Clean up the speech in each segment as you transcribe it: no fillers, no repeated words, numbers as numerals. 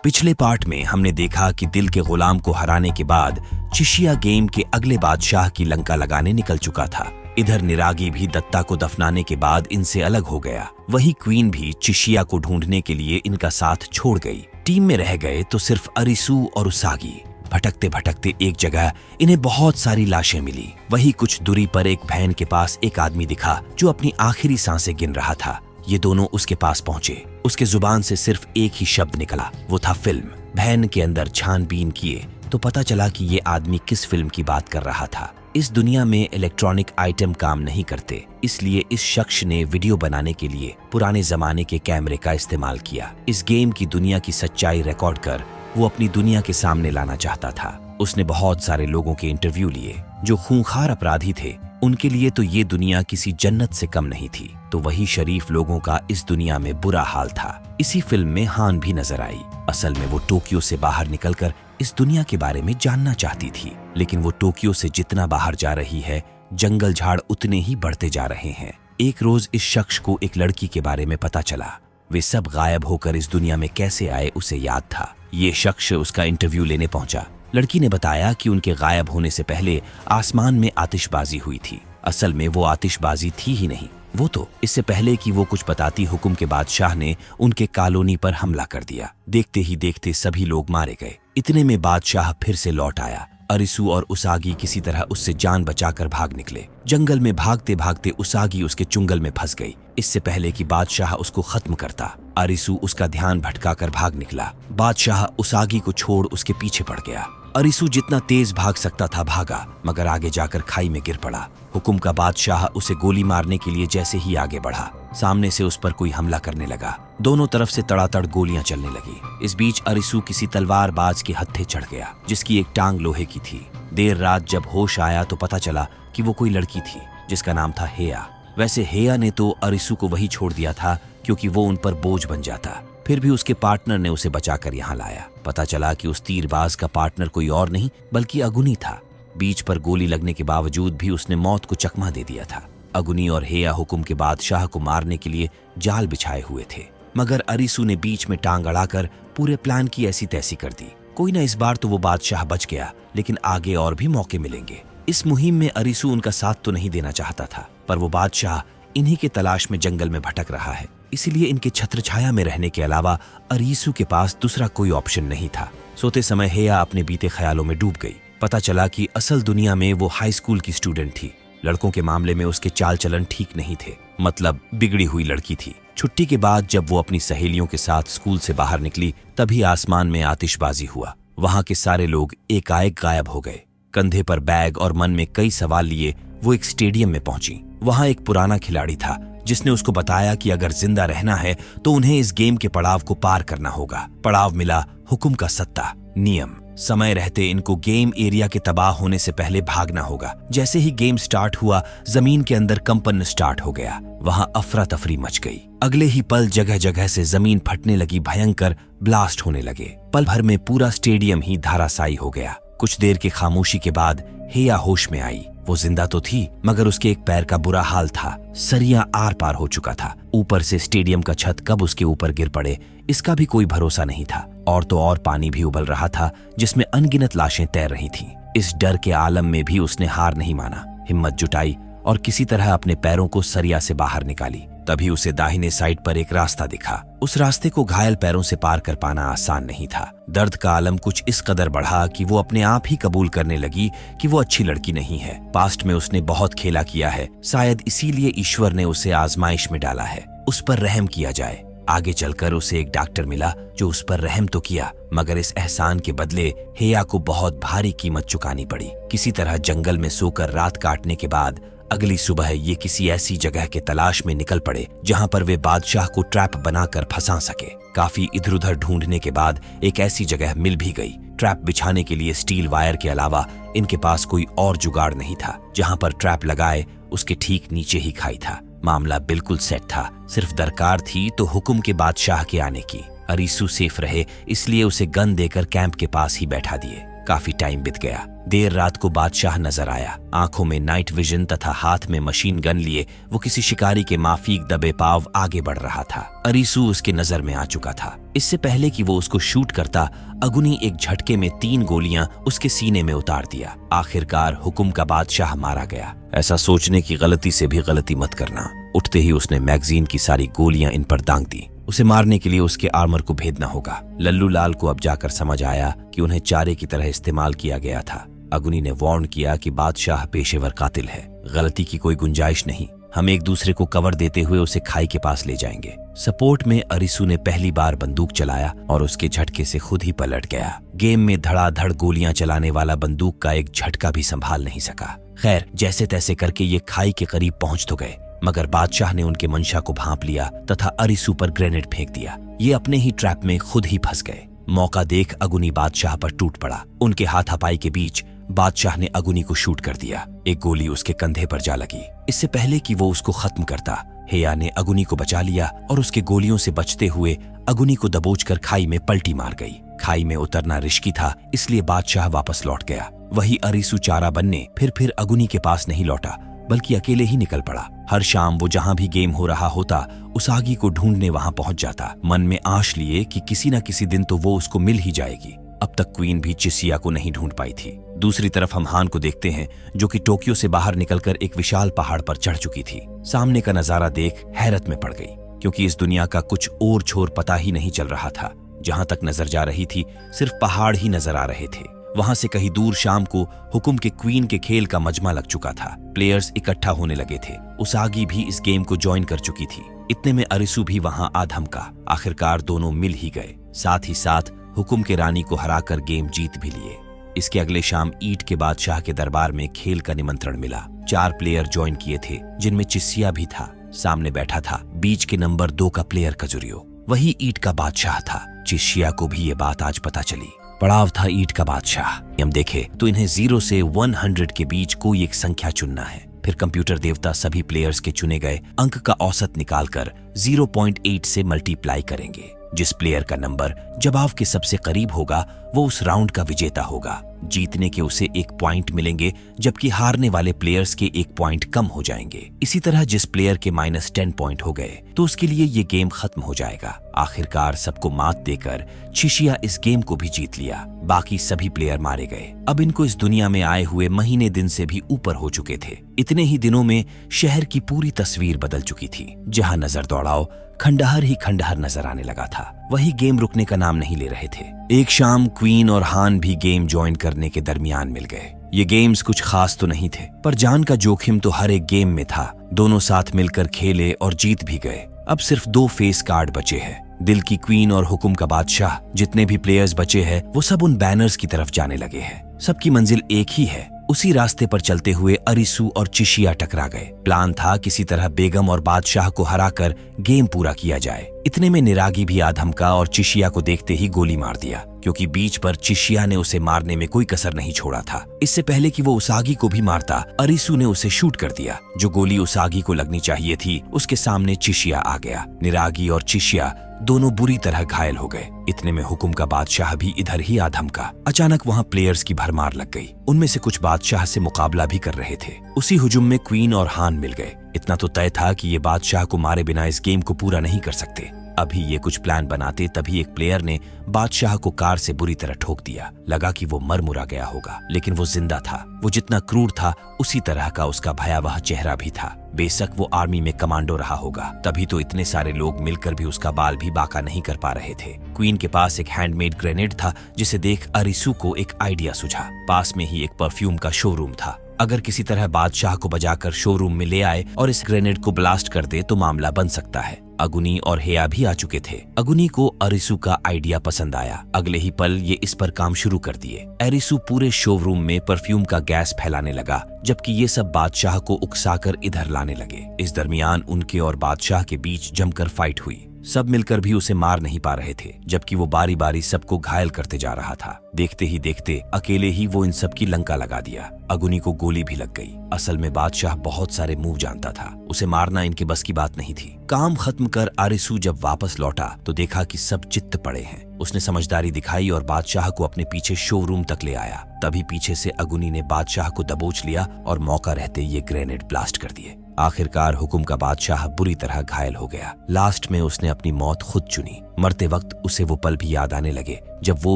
पिछले पार्ट में हमने देखा कि दिल के गुलाम को हराने के बाद चिशिया गेम के अगले बादशाह की लंका लगाने निकल चुका था। इधर निरागी भी दत्ता को दफनाने के बाद इनसे अलग हो गया। वही क्वीन भी चिशिया को ढूंढने के लिए इनका साथ छोड़ गई। टीम में रह गए तो सिर्फ अरिसू और उसागी। भटकते भटकते एक जगह इन्हें बहुत सारी लाशें मिली। वही कुछ दूरी पर एक वैन के पास एक आदमी दिखा जो अपनी आखिरी सांसें गिन रहा था। ये दोनों उसके पास पहुंचे। उसके जुबान से सिर्फ एक ही शब्द निकला, वो था फिल्म। वैन के अंदर छानबीन किए तो पता चला कि ये आदमी किस फिल्म की बात कर रहा था। इस दुनिया में इलेक्ट्रॉनिक आइटम काम नहीं करते, इसलिए इस शख्स ने वीडियो बनाने के लिए पुराने जमाने के कैमरे का इस्तेमाल किया। इस गेम की दुनिया की सच्चाई रिकॉर्ड कर वो अपनी दुनिया के सामने लाना चाहता था। उसने बहुत सारे लोगों के इंटरव्यू लिए जो खूंखार अपराधी थे। उनके लिए तो ये दुनिया किसी जन्नत से कम नहीं थी। तो वही शरीफ लोगों का इस दुनिया में बुरा हाल था। इसी फिल्म में हान भी नजर आई। असल में वो टोक्यो से बाहर निकलकर इस दुनिया के बारे में जानना चाहती थी, लेकिन वो टोक्यो से जितना बाहर जा रही है, जंगल झाड़ उतने ही बढ़ते जा रहे हैं। एक रोज इस शख्स को एक लड़की के बारे में पता चला। वे सब गायब होकर इस दुनिया में कैसे आए उसे याद था। ये शख्स उसका इंटरव्यू लेने पहुंचा। लड़की ने बताया कि उनके गायब होने से पहले आसमान में आतिशबाजी हुई थी। असल में वो आतिशबाजी थी ही नहीं। वो तो इससे पहले कि वो कुछ बताती, हुकुम के बादशाह ने उनके कॉलोनी पर हमला कर दिया। देखते ही देखते सभी लोग मारे गए। इतने में बादशाह फिर से लौट आया। अरिसू और उसागी किसी तरह उससे जान बचाकर भाग निकले। जंगल में भागते भागते उसागी उसके चुंगल में फंस गई। इससे पहले कि बादशाह उसको खत्म करता, अरिसू उसका ध्यान भटकाकर भाग निकला। बादशाह उसागी को छोड़ उसके पीछे पड़ गया। अरिसू जितना तेज भाग सकता था भागा, मगर आगे जाकर खाई में गिर पड़ा। हुकुम का बादशाह उसे गोली मारने के लिए जैसे ही आगे बढ़ा, सामने से उस पर कोई हमला करने लगा। दोनों तरफ से तड़ातड़ गोलियां चलने लगी। इस बीच अरिसू किसी तलवारबाज के हत्थे चढ़ गया, जिसकी एक टांग लोहे की थी। देर रात जब होश आया तो पता चला कि वो कोई लड़की थी जिसका नाम था हेया। वैसे हेया ने तो अरिसू को वही छोड़ दिया था क्योंकि वो उन पर बोझ बन जाता। फिर भी उसके पार्टनर ने उसे बचाकर यहाँ लाया। पता चला कि उस तीरबाज का पार्टनर कोई और नहीं बल्कि अगुनी था। बीच पर गोली लगने के बावजूद भी उसने मौत को चकमा दे दिया था। अगुनी और हेया हुकुम के बादशाह को मारने के लिए जाल बिछाए हुए थे, मगर अरिसू ने बीच में टांग अड़ाकर पूरे प्लान की ऐसी तैसी कर दी। कोई ना, इस बार तो वो बादशाह बच गया, लेकिन आगे और भी मौके मिलेंगे। इस मुहिम में अरिसू उनका साथ तो नहीं देना चाहता था, पर वो बादशाह इन्हीं के तलाश में जंगल में भटक रहा है, इसीलिए इनके छत्र छाया में रहने के अलावा अरिसू के पास दूसरा कोई ऑप्शन नहीं था। सोते समय हेया अपने बीते ख्यालों में डूब गई। पता चला कि असल दुनिया में वो हाई स्कूल की स्टूडेंट थी। लड़कों के मामले में उसके चाल चलन ठीक नहीं थे, मतलब बिगड़ी हुई लड़की थी। छुट्टी के बाद जब वो अपनी सहेलियों के साथ स्कूल से बाहर निकली, तभी आसमान में आतिशबाजी हुआ। वहां के सारे लोग एकाएक गायब हो गए। कंधे पर बैग और मन में कई सवाल लिए वो एक स्टेडियम में पहुंची। वहां एक पुराना खिलाड़ी था जिसने उसको बताया कि अगर जिंदा रहना है तो उन्हें इस गेम के पड़ाव को पार करना होगा। पड़ाव मिला हुकुम का सत्ता, नियम। समय रहते इनको गेम एरिया के तबाह होने से पहले भागना होगा। जैसे ही गेम स्टार्ट हुआ, जमीन के अंदर कंपन स्टार्ट हो गया। वहां अफरा तफरी मच गई। अगले ही पल जगह जगह से जमीन फटने लगी, भयंकर ब्लास्ट होने लगे। पल भर में पूरा स्टेडियम ही धराशायी हो गया। कुछ देर की खामोशी के बाद हेया होश में आई। वो जिंदा तो थी, मगर उसके एक पैर का बुरा हाल था। सरिया आर पार हो चुका था। ऊपर से स्टेडियम का छत कब उसके ऊपर गिर पड़े इसका भी कोई भरोसा नहीं था। और तो और पानी भी उबल रहा था जिसमें अनगिनत लाशें तैर रही थीं। इस डर के आलम में भी उसने हार नहीं माना, हिम्मत जुटाई और किसी तरह अपने पैरों को सरिया से बाहर निकाली। तभी उसे दाहिने साइड पर एक रास्ता दिखा। उस रास्ते को घायल पैरों से पार कर पाना आसान नहीं था। दर्द का आलम कुछ इस कदर बढ़ा कि वो अपने आप ही कबूल करने लगी कि वो अच्छी लड़की नहीं है। पास्ट में उसने बहुत खेला किया है, शायद इसीलिए ईश्वर ने उसे आजमाइश में डाला है। उस पर रहम किया जाए। आगे चलकर उसे एक डॉक्टर मिला जो उस पर रहम तो किया, मगर इस एहसान के बदले हेया को बहुत भारी कीमत चुकानी पड़ी। किसी तरह जंगल में सोकर रात काटने के बाद अगली सुबह ये किसी ऐसी जगह के तलाश में निकल पड़े जहां पर वे बादशाह को ट्रैप बनाकर फंसा सके। काफी इधर उधर ढूंढने के बाद एक ऐसी जगह मिल भी गई। ट्रैप बिछाने के लिए स्टील वायर के अलावा इनके पास कोई और जुगाड़ नहीं था। जहां पर ट्रैप लगाए उसके ठीक नीचे ही खाई था। मामला बिल्कुल सेट था, सिर्फ दरकार थी तो हुकुम के बादशाह के आने की। अरिसू सेफ रहे इसलिए उसे गन देकर कैंप के पास ही बैठा दिए। काफी टाइम बीत गया। देर रात को बादशाह नजर आया। आंखों में नाइट विजन तथा हाथ में मशीन गन लिए वो किसी शिकारी के माफीक दबे पाव आगे बढ़ रहा था। अरीसू उसके नजर में आ चुका था। इससे पहले कि वो उसको शूट करता, अगुनी एक झटके में 3 गोलियां उसके सीने में उतार दिया। आखिरकार हुकुम का बादशाह मारा गया। ऐसा सोचने की गलती से भी गलती मत करना। उठते ही उसने मैगजीन की सारी गोलियां इन पर दांग दी। उसे मारने के लिए उसके आर्मर को भेदना होगा। लल्लू लाल को अब जाकर समझ आया कि उन्हें चारे की तरह इस्तेमाल किया गया था। अगुनी ने वार्न किया कि बादशाह पेशेवर कातिल है, गलती की कोई गुंजाइश नहीं। हम एक दूसरे को कवर देते हुए उसे खाई के पास ले जाएंगे। सपोर्ट में अरीसू ने पहली बार बंदूक चलाया और उसके झटके से खुद ही पलट गया। गेम में धड़ाधड़ गोलियां चलाने वाला बंदूक का एक झटका भी संभाल नहीं सका। खैर, जैसे तैसे करके ये खाई के करीब पहुंच तो गए, मगर बादशाह ने उनके मंशा को भांप लिया तथा अरीसू पर ग्रेनेड फेंक दिया। ये अपने ही ट्रैप में खुद ही फंस गए। मौका देख अगुनी बादशाह पर टूट पड़ा। उनके हाथापाई के बीच बादशाह ने अगुनी को शूट कर दिया। एक गोली उसके कंधे पर जा लगी। इससे पहले कि वो उसको खत्म करता, हेया ने अगुनी को बचा लिया और उसके गोलियों से बचते हुए अगुनी को दबोचकर खाई में पलटी मार गई। खाई में उतरना रिस्की था, इसलिए बादशाह वापस लौट गया। वही अरीसू चारा बनने फिर अगुनी के पास नहीं लौटा, बल्कि अकेले ही निकल पड़ा। हर शाम वो जहां भी गेम हो रहा होता, उस आगी को ढूंढने वहां पहुंच जाता, मन में आश लिए कि किसी न किसी दिन तो वो उसको मिल ही जाएगी। अब तक क्वीन भी चिसिया को नहीं ढूंढ पाई थी। दूसरी तरफ हम हान को देखते हैं, जो कि टोक्यो से बाहर निकलकर एक विशाल पहाड़ पर चढ़ चुकी थी। सामने का नजारा देख हैरत में पड़ गई, क्योंकि इस दुनिया का कुछ और छोर पता ही नहीं चल रहा था। जहां तक नजर जा रही थी, सिर्फ पहाड़ ही नजर आ रहे थे। वहां से कहीं दूर शाम को हुकुम के क्वीन के खेल का मजमा लग चुका था। प्लेयर्स इकट्ठा होने लगे थे। उसागी भी इस गेम को ज्वाइन कर चुकी थी। इतने में अरीसू भी वहां आ धमका। आखिरकार दोनों मिल ही गए। साथ ही साथ हुकुम के रानी को हराकर गेम जीत भी लिए। इसके अगले शाम ईट के बादशाह के दरबार में खेल का निमंत्रण मिला। 4 प्लेयर ज्वाइन किए थे, जिनमें चिसिया भी था। सामने बैठा था बीच के नंबर 2 का प्लेयर कजुरियो। वही ईट का बादशाह था। चिसिया को भी ये बात आज पता चली। पड़ाव था ईट का बादशाह। हम देखे तो इन्हें 0 से 100 के बीच कोई एक संख्या चुनना है। फिर कंप्यूटर देवता सभी प्लेयर्स के चुने गए अंक का औसत निकालकर 0.8 से मल्टीप्लाई करेंगे। जिस प्लेयर का नंबर जवाब के सबसे करीब होगा, वो उस राउंड का विजेता होगा। जीतने के उसे 1 पॉइंट मिलेंगे, जबकि हारने वाले प्लेयर्स के 1 पॉइंट कम हो जाएंगे। इसी तरह जिस प्लेयर के -10 पॉइंट हो गए, तो उसके लिए ये गेम खत्म हो जाएगा। आखिरकार सबको मात देकर चिसिया इस गेम को भी जीत लिया। बाकी सभी प्लेयर मारे गए। अब इनको इस दुनिया में आए हुए महीने दिन से भी ऊपर हो चुके थे। इतने ही दिनों में शहर की पूरी तस्वीर बदल चुकी थी। जहां नजर दौड़ाओ, खंडहर ही खंडहर नजर आने लगा था। वही गेम रुकने का नाम नहीं ले रहे थे। एक शाम क्वीन और हान भी गेम ज्वाइन करने के दरमियान मिल गए। ये गेम्स कुछ खास तो नहीं थे, पर जान का जोखिम तो हर एक गेम में था। दोनों साथ मिलकर खेले और जीत भी गए। अब सिर्फ 2 फेस कार्ड बचे हैं। दिल की क्वीन और हुकुम का बादशाह। जितने भी प्लेयर्स बचे हैं, वो सब उन बैनर्स की तरफ जाने लगे हैं। सबकी मंजिल एक ही है। उसी रास्ते पर चलते हुए अरीसू और चिसिया टकरा गए। प्लान था किसी तरह बेगम और बादशाह को हराकर गेम पूरा किया जाए। इतने में निरागी भी आ धमका और चिसिया को देखते ही गोली मार दिया, क्योंकि बीच पर चिसिया ने उसे मारने में कोई कसर नहीं छोड़ा था। इससे पहले कि वो उसागी को भी मारता, अरीसू ने उसे शूट कर दिया। जो गोली उसागी को लगनी चाहिए थी, उसके सामने चिसिया आ गया। निरागी और चिसिया दोनों बुरी तरह घायल हो गए। इतने में हुकुम का बादशाह भी इधर ही आ धमका। अचानक वहां प्लेयर्स की भरमार लग गई। उनमें से कुछ बादशाह से मुकाबला भी कर रहे थे। उसी हुजुम में क्वीन और हान मिल गए। इतना तो तय था कि ये बादशाह को मारे बिना इस गेम को पूरा नहीं कर सकते। अभी ये कुछ प्लान बनाते, तभी एक प्लेयर ने बादशाह को कार से बुरी तरह ठोक दिया। लगा कि वो मर मुरा गया होगा, लेकिन वो जिंदा था। वो जितना क्रूर था, उसी तरह का उसका भयावह चेहरा भी था। बेशक वो आर्मी में कमांडो रहा होगा, तभी तो इतने सारे लोग मिलकर भी उसका बाल भी बाका नहीं कर पा रहे थे। क्वीन के पास एक हैंडमेड ग्रेनेड था, जिसे देख अरीसू को एक आइडिया सूझा। पास में ही एक परफ्यूम का शोरूम था। अगर किसी तरह बादशाह को बजाकर शोरूम में ले आए और इस ग्रेनेड को ब्लास्ट कर दे, तो मामला बन सकता है। अगुनी और हेया भी आ चुके थे। अगुनी को अरीसू का आइडिया पसंद आया। अगले ही पल ये इस पर काम शुरू कर दिए। अरीसू पूरे शोरूम में परफ्यूम का गैस फैलाने लगा, जबकि ये सब बादशाह को उकसाकर इधर लाने लगे। इस दरमियान उनके और बादशाह के बीच जमकर फाइट हुई। सब मिलकर भी उसे मार नहीं पा रहे थे, जबकि वो बारी बारी सबको घायल करते जा रहा था। देखते ही देखते अकेले ही वो इन सब की लंका लगा दिया। अगुनी को गोली भी लग गई। असल में बादशाह बहुत सारे मूव जानता था, उसे मारना इनके बस की बात नहीं थी। काम खत्म कर आरिसू जब वापस लौटा तो देखा कि सब चित्त पड़े हैं। उसने समझदारी दिखाई और बादशाह को अपने पीछे शोरूम तक ले आया। तभी पीछे से अगुनी ने बादशाह को दबोच लिया और मौका रहते ये ग्रेनेड ब्लास्ट कर दिए। आखिरकार हुकुम का बादशाह बुरी तरह घायल हो गया। लास्ट में उसने अपनी मौत खुद चुनी। मरते वक्त उसे वो पल भी याद आने लगे जब वो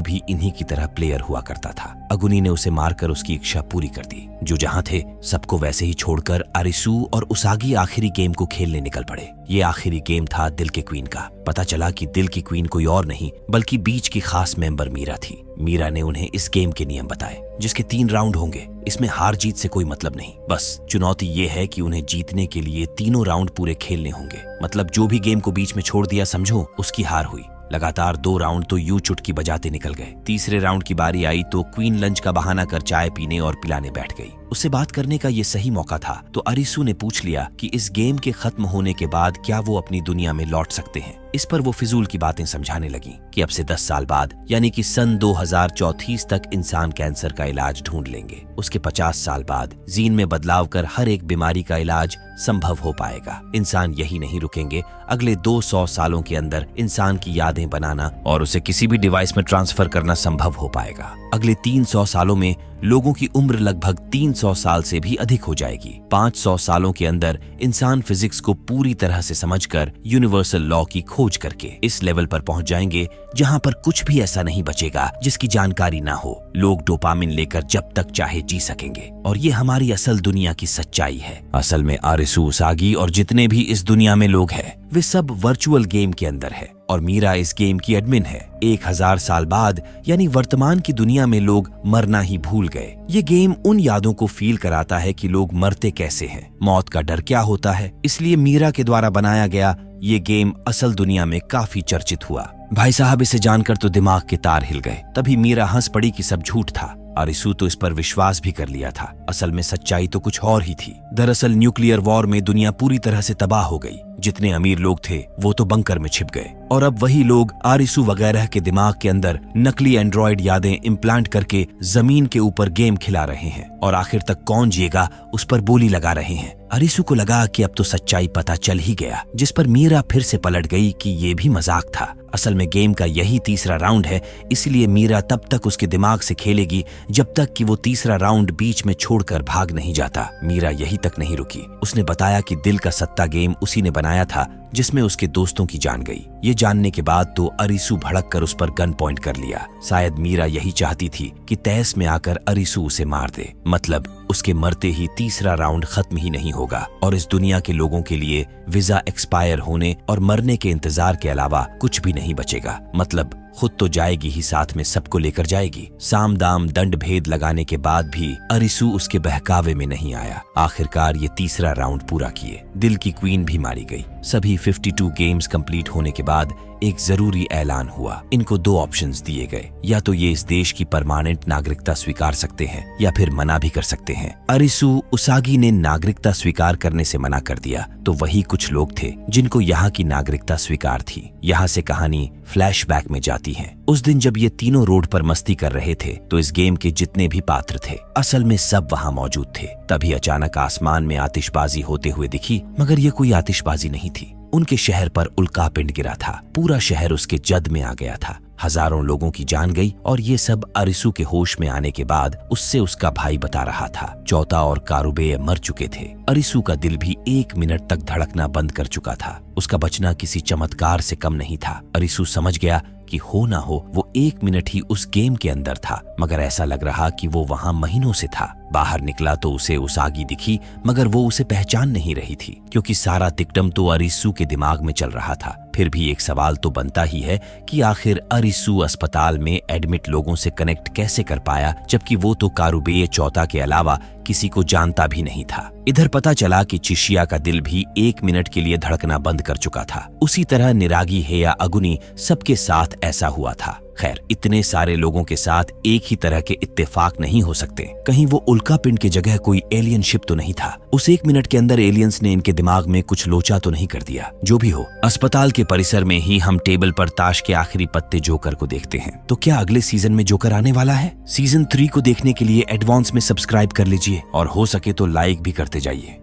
भी इन्हीं की तरह प्लेयर हुआ करता था। अगुनी ने उसे मारकर उसकी इच्छा पूरी कर दी। जो जहां थे सबको वैसे ही छोड़कर आरिसू और उसागी आखिरी गेम को खेलने निकल पड़े। ये आखिरी गेम था दिल के क्वीन का। पता चला कि दिल की क्वीन कोई और नहीं बल्कि बीच की खास मेंबर मीरा थी। मीरा ने उन्हें इस गेम के नियम बताए, जिसके 3 राउंड होंगे। इसमें हार जीत से कोई मतलब नहीं, बस चुनौती ये है कि उन्हें जीतने के लिए तीनों राउंड पूरे खेलने होंगे। मतलब जो भी गेम को बीच में छोड़ दिया समझो उसकी हार हुई। लगातार 2 राउंड तो यूं चुटकी बजाते निकल गए। तीसरे राउंड की बारी आई तो क्वीन लंच का बहाना कर चाय पीने और पिलाने बैठ गई। उससे बात करने का ये सही मौका था तो अरिसू ने पूछ लिया कि इस गेम के खत्म होने के बाद क्या वो अपनी दुनिया में लौट सकते हैं। इस पर वो फिजूल की बातें समझाने लगी कि अब से 10 साल बाद यानी कि सन 2034 तक इंसान कैंसर का इलाज ढूंढ लेंगे। उसके 50 साल बाद जीन में बदलाव कर हर एक बीमारी का इलाज संभव हो पाएगा। इंसान यही नहीं रुकेंगे, अगले 200 सालों के अंदर इंसान की यादें बनाना और उसे किसी भी डिवाइस में ट्रांसफर करना संभव हो पाएगा। अगले 300 सालों में लोगों की उम्र लगभग 300 साल से भी अधिक हो जाएगी। 500 सालों के अंदर इंसान फिजिक्स को पूरी तरह से समझकर यूनिवर्सल लॉ की खोज करके इस लेवल पर पहुंच जाएंगे जहां पर कुछ भी ऐसा नहीं बचेगा जिसकी जानकारी ना हो। लोग डोपामिन लेकर जब तक चाहे जी सकेंगे और ये हमारी असल दुनिया की सच्चाई है। असल में आरिसू, उसागी और जितने भी इस दुनिया में लोग हैं वे सब वर्चुअल गेम के अंदर है और मीरा इस गेम की एडमिन है। 1000 साल बाद यानी वर्तमान की दुनिया में लोग मरना ही भूल गए। ये गेम उन यादों को फील कराता है कि लोग मरते कैसे हैं, मौत का डर क्या होता है। इसलिए मीरा के द्वारा बनाया गया ये गेम असल दुनिया में काफी चर्चित हुआ। भाई साहब इसे जानकर तो दिमाग के तार हिल गए। तभी मीरा हंस पड़ी कि सब झूठ था। आरिसू तो इस पर विश्वास भी कर लिया था। असल में सच्चाई तो कुछ और ही थी। दरअसल न्यूक्लियर वॉर में दुनिया पूरी तरह से तबाह हो गई। जितने अमीर लोग थे वो तो बंकर में छिप गए और अब वही लोग आरिसू वगैरह के दिमाग के अंदर नकली एंड्रॉइड यादें इम्प्लांट करके जमीन के ऊपर गेम खिला रहे हैं और आखिर तक कौन जिएगा उस पर बोली लगा रहे हैं। आरिसू को लगा कि अब तो सच्चाई पता चल ही गया, जिस पर मीरा फिर से पलट गई कि ये भी मजाक था। असल में गेम का यही तीसरा राउंड है, इसलिए मीरा तब तक उसके दिमाग से खेलेगी जब तक कि वो तीसरा राउंड बीच में छोड़कर भाग नहीं जाता। मीरा यही तक नहीं रुकी। उसने बताया कि दिल का सत्ता गेम उसी ने बनाया था जिसमें उसके दोस्तों की जान गई। ये जानने के बाद तो अरिसू भड़क कर उस पर गन पॉइंट कर लिया। शायद मीरा यही चाहती थी कि तहस में आकर अरिसू उसे मार दे। मतलब उसके मरते ही तीसरा राउंड खत्म ही नहीं होगा और इस दुनिया के लोगों के लिए वीजा एक्सपायर होने और मरने के इंतजार के अलावा कुछ भी नहीं बचेगा। मतलब खुद तो जाएगी ही, साथ में सबको लेकर जाएगी। साम दाम दंड भेद लगाने के बाद भी अरिसू उसके बहकावे में नहीं आया। आखिरकार ये तीसरा राउंड पूरा किए। दिल की क्वीन भी मारी गई। सभी 52 गेम्स कंप्लीट होने के बाद एक जरूरी ऐलान हुआ। इनको 2 ऑप्शंस दिए गए, या तो ये इस देश की परमानेंट नागरिकता स्वीकार सकते हैं या फिर मना भी कर सकते हैं। अरिसू उसागी ने नागरिकता स्वीकार करने से मना कर दिया तो वही कुछ लोग थे जिनको यहाँ की नागरिकता स्वीकार थी। यहाँ से कहानी फ्लैशबैक में जाती है। उस दिन जब ये तीनों रोड पर मस्ती कर रहे थे तो इस गेम के जितने भी पात्र थे असल में सब वहाँ मौजूद थे। तभी अचानक आसमान में आतिशबाजी होते हुए दिखी, मगर ये कोई आतिशबाजी नहीं थी। उनके शहर पर उल्कापिंड गिरा था। पूरा शहर उसके जद में आ गया था। हजारों लोगों की जान गई और ये सब अरिसू के होश में आने के बाद उससे उसका भाई बता रहा था। चौथा और कारुबेय मर चुके थे। अरिसू का दिल भी 1 मिनट तक धड़कना बंद कर चुका था। उसका बचना किसी चमत्कार से कम नहीं था। अरिसू समझ गया कि हो ना हो वो 1 मिनट ही उस गेम के अंदर था, मगर ऐसा लग रहा कि वो वहां महीनों से था। बाहर निकला तो उसे उसागी दिखी, मगर वो उसे पहचान नहीं रही थी क्योंकि सारा तिकड़म तो अरिसू के दिमाग में चल रहा था। फिर भी एक सवाल तो बनता ही है कि आखिर अरिसू अस्पताल में एडमिट लोगों से कनेक्ट कैसे कर पाया, जबकि वो तो कारुबेय चौथा के अलावा किसी को जानता भी नहीं था। इधर पता चला कि चिशिया का दिल भी 1 मिनट के लिए धड़कना बंद कर चुका था। उसी तरह निरागी हेया अगुनी सबके साथ ऐसा हुआ था। खैर, इतने सारे लोगों के साथ एक ही तरह के इत्तेफाक नहीं हो सकते। कहीं वो उल्का पिंड की जगह कोई एलियन शिप तो नहीं था। उस 1 मिनट के अंदर एलियंस ने इनके दिमाग में कुछ लोचा तो नहीं कर दिया। जो भी हो, अस्पताल के परिसर में ही हम टेबल पर ताश के आखिरी पत्ते जोकर को देखते हैं। तो क्या अगले सीजन में जोकर आने वाला है? सीजन 3 को देखने के लिए एडवांस में सब्सक्राइब कर लीजिए और हो सके तो लाइक भी करते जाइए।